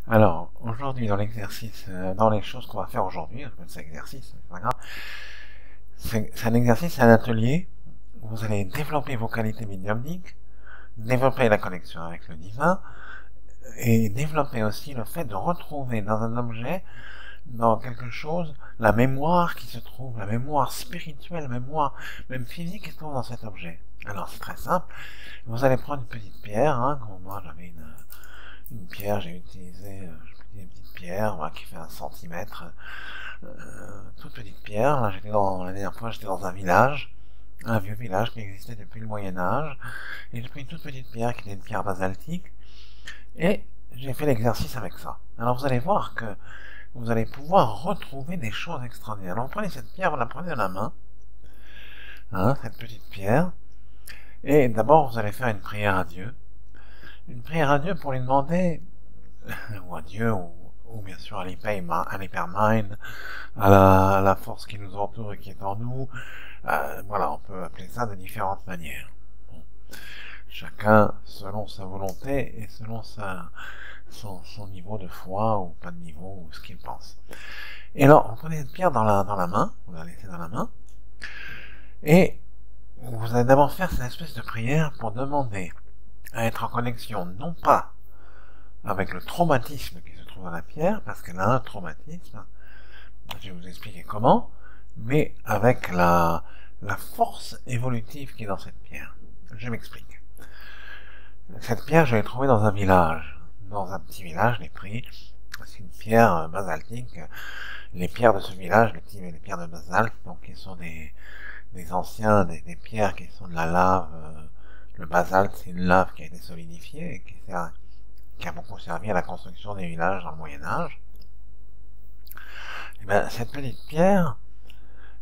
Alors, aujourd'hui, dans l'exercice, dans les choses qu'on va faire aujourd'hui, c'est un exercice, c'est pas grave, c'est un exercice, c'est un atelier où vous allez développer vos qualités médiumniques, développer la connexion avec le divin, et développer aussi le fait de retrouver dans un objet, dans quelque chose, la mémoire qui se trouve, la mémoire spirituelle, la mémoire même physique qui se trouve dans cet objet. Alors, c'est très simple. Vous allez prendre une petite pierre, hein, comme moi j'avais une pierre, j'ai utilisé une petite pierre voilà, qui fait 1 centimètre, toute petite pierre. Là, la dernière fois, j'étais dans un vieux village qui existait depuis le Moyen Âge, et j'ai pris une toute petite pierre qui était une pierre basaltique, et j'ai fait l'exercice avec ça. Alors vous allez voir que vous allez pouvoir retrouver des choses extraordinaires. Alors vous prenez cette pierre, vous la prenez dans la main, hein, cette petite pierre, et d'abord vous allez faire une prière à Dieu. Une prière à Dieu pour lui demander, ou à Dieu, ou bien sûr à l'hypermind, à la force qui nous entoure et qui est en nous. Voilà, on peut appeler ça de différentes manières. Bon. Chacun selon sa volonté et selon son niveau de foi, ou pas de niveau, ou ce qu'il pense. Et alors, vous prenez cette pierre dans la main, vous la laissez dans la main, et vous allez d'abord faire cette espèce de prière pour demander à être en connexion, non pas avec le traumatisme qui se trouve dans la pierre, parce qu'elle a un traumatisme, je vais vous expliquer comment, mais avec la force évolutive qui est dans cette pierre. Je m'explique. Cette pierre, je l'ai trouvée dans un village. Dans un petit village, je l'ai pris. C'est une pierre basaltique. Les pierres de ce village, les pierres de basalte, donc qui sont des pierres qui sont de la lave. Le basalte, c'est une lave qui a été solidifiée et qui a beaucoup servi à la construction des villages dans le Moyen Âge. Et bien, cette petite pierre,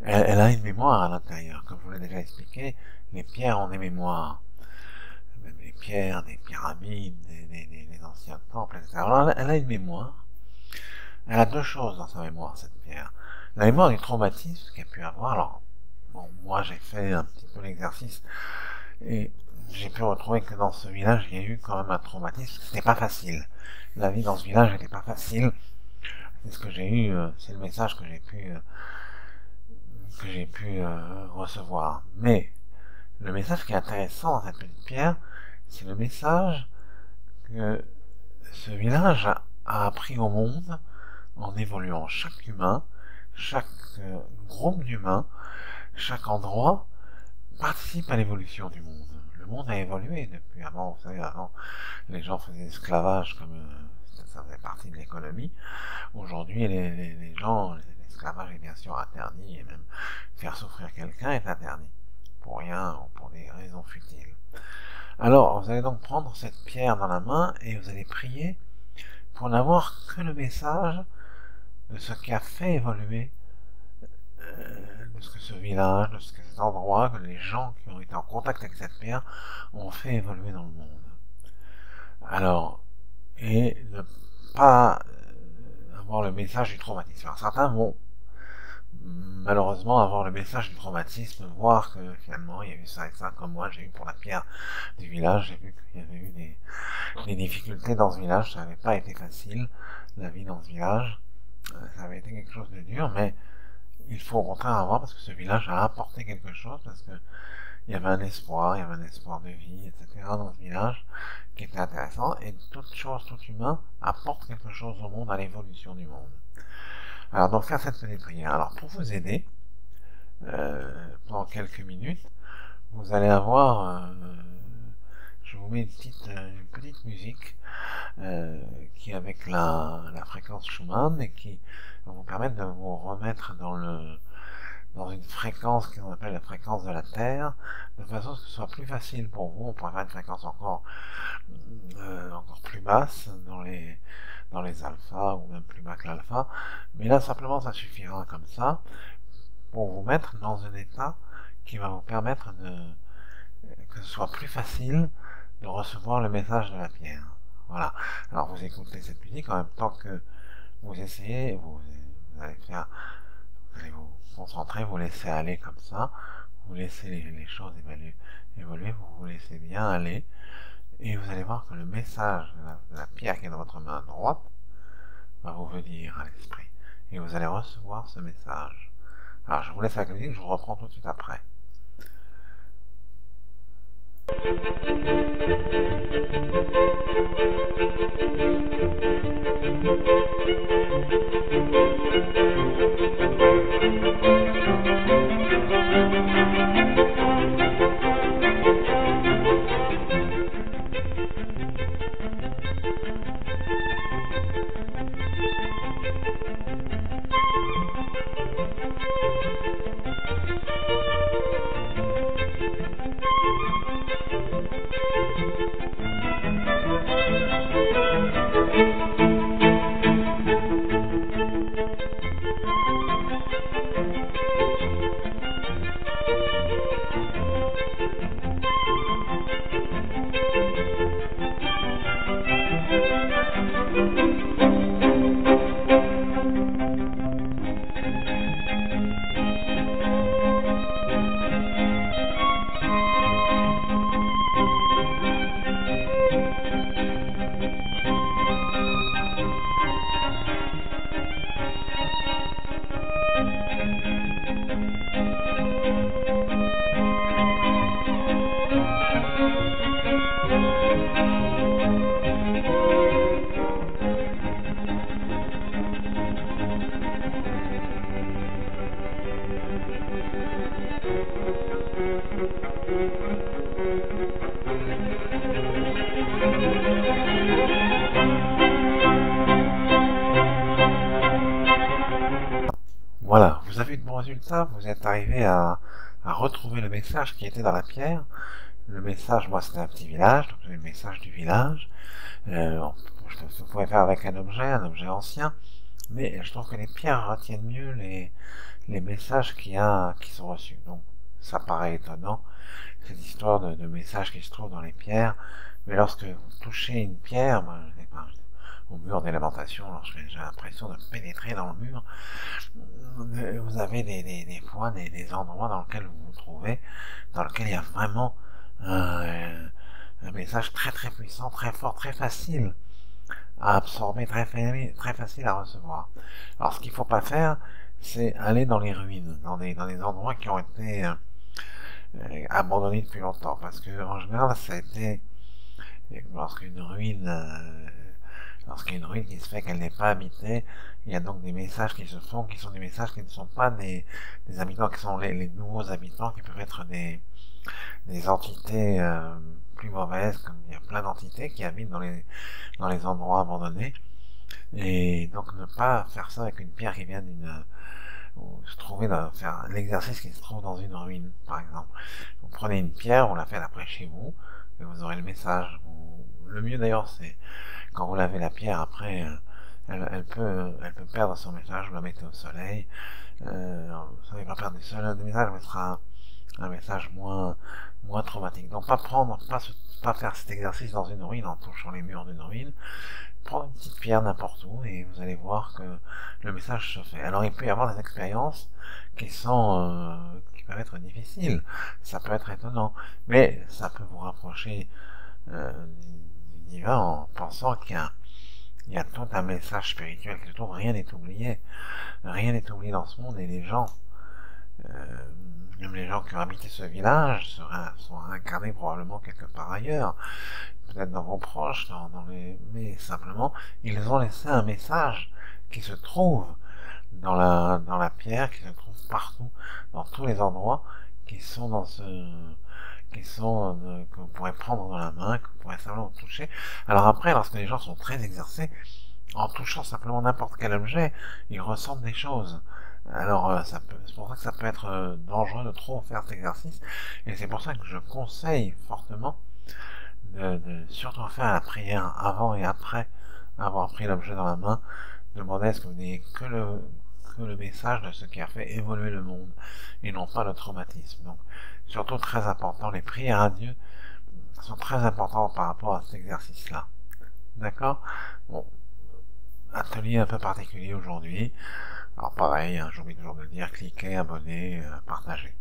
elle a une mémoire à l'intérieur. Comme je vous l'ai déjà expliqué, les pierres ont des mémoires. Même les pierres, des pyramides, des anciens temples, etc. Alors, elle a une mémoire. Elle a deux choses dans sa mémoire, cette pierre. La mémoire du traumatisme qu'elle a pu avoir. Alors, bon, moi, j'ai fait un petit peu l'exercice et j'ai pu retrouver que dans ce village, il y a eu quand même un traumatisme. C'était pas facile. La vie dans ce village n'était pas facile. C'est ce que j'ai eu, c'est le message que j'ai pu recevoir. Mais le message qui est intéressant dans cette petite pierre, c'est le message que ce village a appris au monde en évoluant. Chaque humain, chaque groupe d'humains, chaque endroit participe à l'évolution du monde. Le monde a évolué depuis avant. Vous savez, avant, les gens faisaient l'esclavage comme ça faisait partie de l'économie. Aujourd'hui, les gens, l'esclavage est bien sûr interdit, et même faire souffrir quelqu'un est interdit, pour rien ou pour des raisons futiles. Alors, vous allez donc prendre cette pierre dans la main et vous allez prier pour n'avoir que le message de ce qui a fait évoluer, de ce que ce village, de ce que cet endroit, que les gens qui ont été en contact avec cette pierre ont fait évoluer dans le monde. Alors, et ne pas avoir le message du traumatisme. Alors, certains vont malheureusement avoir le message du traumatisme, voir que finalement il y a eu ça et ça, comme moi j'ai eu pour la pierre du village. J'ai vu qu'il y avait eu des difficultés dans ce village, ça n'avait pas été facile, la vie dans ce village, ça avait été quelque chose de dur, mais il faut au contraire avoir, parce que ce village a apporté quelque chose, parce que il y avait un espoir, il y avait un espoir de vie, etc. dans ce village, qui était intéressant, et toute chose, tout humain apporte quelque chose au monde, à l'évolution du monde. Alors, donc, faire cette petite prière. Alors, pour vous aider, pendant quelques minutes, vous allez avoir, je vous mets une petite musique, qui est avec la fréquence Schumann, et qui va vous permettre de vous remettre dans une fréquence qu'on appelle la fréquence de la Terre, de façon à ce que ce soit plus facile pour vous. On pourrait faire une fréquence encore plus basse dans les alphas, ou même plus bas que l'alpha, mais là simplement ça suffira comme ça pour vous mettre dans un état qui va vous permettre que ce soit plus facile de recevoir le message de la pierre. Voilà. Alors vous écoutez cette musique en même temps que vous essayez, vous allez vous concentrer, vous laissez aller comme ça, vous laissez les choses évoluer, vous vous laissez bien aller, et vous allez voir que le message de la pierre qui est dans votre main droite va vous venir à l'esprit. Et vous allez recevoir ce message. Alors je vous laisse avec le lien, je vous reprends tout de suite après. Voilà, vous avez eu de bons résultats, vous êtes arrivé à retrouver le message qui était dans la pierre. Le message, moi c'était un petit village, donc le message du village. Vous pouvez faire avec un objet ancien, mais je trouve que les pierres retiennent mieux les messages qui sont reçus. Donc ça paraît étonnant, cette histoire de messages qui se trouvent dans les pierres, mais lorsque vous touchez une pierre, moi, au mur des lamentations, lorsque j'ai l'impression de pénétrer dans le mur, vous avez des fois des endroits dans lesquels vous vous trouvez, dans lesquels il y a vraiment un message très très puissant, très fort, très facile à absorber, très facile à recevoir. Alors ce qu'il ne faut pas faire, c'est aller dans les ruines, dans des endroits qui ont été abandonnés depuis longtemps, parce que en général ça a été lorsqu'une ruine qui se fait qu'elle n'est pas habitée, il y a donc des messages qui se font, qui sont des messages qui ne sont pas des habitants, qui sont les nouveaux habitants, qui peuvent être des entités plus mauvaises, comme il y a plein d'entités qui habitent dans les endroits abandonnés. Et donc ne pas faire ça avec une pierre qui vient faire l'exercice qui se trouve dans une ruine, par exemple. Vous prenez une pierre, vous la faites après chez vous, et vous aurez le message. Le mieux d'ailleurs, c'est quand vous lavez la pierre après, elle peut perdre son message, vous la mettez au soleil, ça ne va pas perdre du message, mais ce sera un message moins traumatique. Donc pas faire cet exercice dans une ruine en touchant les murs d'une ruine, prendre une petite pierre n'importe où et vous allez voir que le message se fait. Alors il peut y avoir des expériences qui peuvent être difficiles, ça peut être étonnant, mais ça peut vous rapprocher du divin en pensant qu'il y a tout un message spirituel qui se trouve, rien n'est oublié dans ce monde, et les gens, même les gens qui ont habité ce village sont incarnés probablement quelque part ailleurs, peut-être dans vos proches, mais simplement ils ont laissé un message qui se trouve dans la pierre, qui se trouve partout, dans tous les endroits qui sont que vous pourrez prendre dans la main, que vous pourrez simplement toucher. Alors après, lorsque les gens sont très exercés, en touchant simplement n'importe quel objet, ils ressentent des choses. Alors c'est pour ça que ça peut être dangereux de trop faire cet exercice, et c'est pour ça que je conseille fortement de surtout faire la prière avant et après avoir pris l'objet dans la main, demander à ce que vous n'ayez que le message de ce qui a fait évoluer le monde, et non pas le traumatisme. Donc surtout très important, les prières à Dieu sont très importantes par rapport à cet exercice-là. D'accord? Bon, atelier un peu particulier aujourd'hui. Alors pareil, j'oublie toujours de le dire, cliquez, abonnez, partagez.